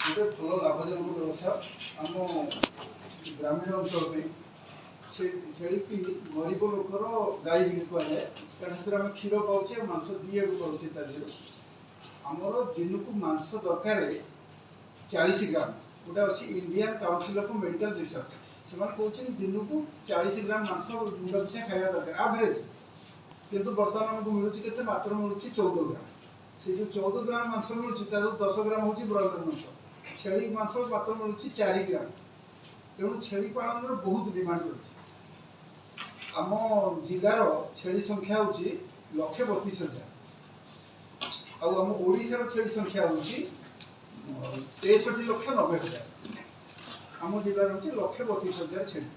गोटे भल लाभजनक व्यवसाय आम ग्रामीण अंचल छेड़ी की गरीब लोकर गाई भी कहुए कारण आम क्षीर पाचे मांस दी आड़ पाचे आमर दिन को मांस दरकार 40 ग्राम गोटे अच्छी Indian council of medical research से कहते दिन को 40 ग्राम मांस मुंड पिछा खाया दरकार एवरेज किंतु बर्तमान आमको मिलूँ मात्र मिलूँ 14 ग्राम से जो 14 ग्राम मांस मिलूँ 10 ग्राम हूँ ब्रॉयलर मांस छेली मांस मात्र मिलूँ 4 ग्राम तेणु छेली पालन बहुत डिमांड कर आम जिलार छेली संख्या हूँ 1,32,000 आम ओडिशार छेली संख्या हूँ 63,90,000 आम जिलार हूँ 1,32,000 छेली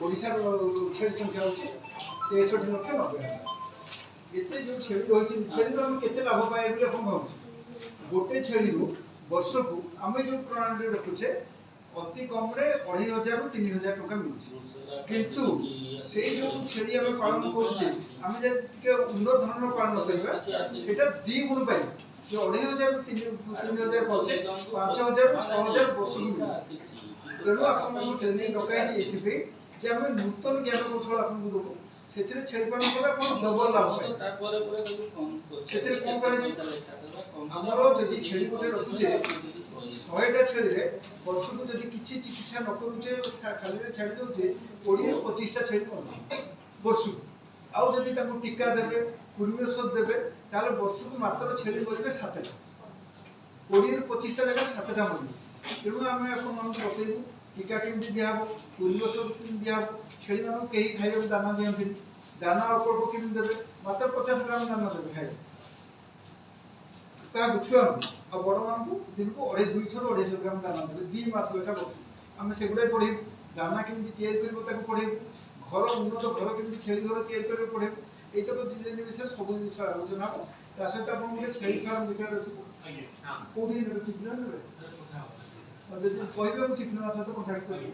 ओडिशार छेली संख्या हूँ 63,90,000 एते जो छेली रही छेली आम के लाभ पाए बोले कौन भाव गोटे छेली वर्ष को आम जो प्रणाली रखुचे अति कम 2,500 रु 3,000 टका मिलूँ किंतु से जो छेली आम पालन करुचे आम जब उन्नत धरण पालन करवा सेटा 2 गुण पाई जो 2,500 रु 3,000 पाचे 5,000 रु 6,000 वर्ष को मिले तेणु आपको ट्रेनिंग डकाई ये आम नूतन ज्ञान कौशल आपको देवु से छेली पालन कले आप डबल लाभ पाए आमर जदि छेली गोटे रखुचे 100टा छेली वर्ष को जब किसी चिकित्सा न करुचे खाली छाड़ी दौचे 20-25टा छेली वर्ष को आउ जदि टीका देवे कुर्मी औषध देवे ताले वर्ष को मात्र छेली मरवे 7टा 20-25टा जगह 7टा मरवे तेणु आम आपको बतईबू टीका केमती दिहब कुर्मी औषध केमती दिहब छेली मानक कहीं खाइबा दाना दिखती दाना अल्प अल्प केमती देवे मात्र 50 ग्राम दाना देवे खाइबा क्या छुआ आ बड़ मान दिन को 200-250 ग्राम दाना देवे 2 मास लेखा वर्ष आम से गुड़ा पढ़े दाना केमती पढ़े घर उन्नत घर केमती छेली घर पढ़े ये तो विषय सब जिन आलोचना हम ता सहित आप गोटे छेली फार्म देखा अच्छे कौटी ने चिकन ने जब कहे चिकन सहित कंटाक्ट करेंगे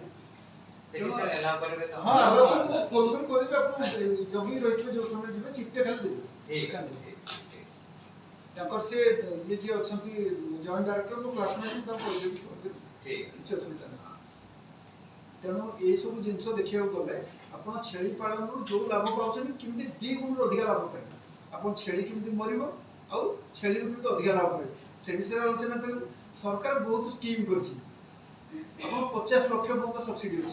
जगी रही जो समय जी चिट्टे खाली देते से ये जी अच्छा जॉइंट डायरेक्टर मो क्लासमेट किसी असुविधा ना तेणु ये सब जिन देखा गले आप छेली पालन जो लाभ पाँच कमी 2 गुण अधिक लाभ पाए आप छेली कमी मर आउ छेली कमी अधिक लाभ पाए से विषय आलोचना कर सरकार बहुत स्कीम कर 50 लाख पर्यंत सब्सिडी अच्छी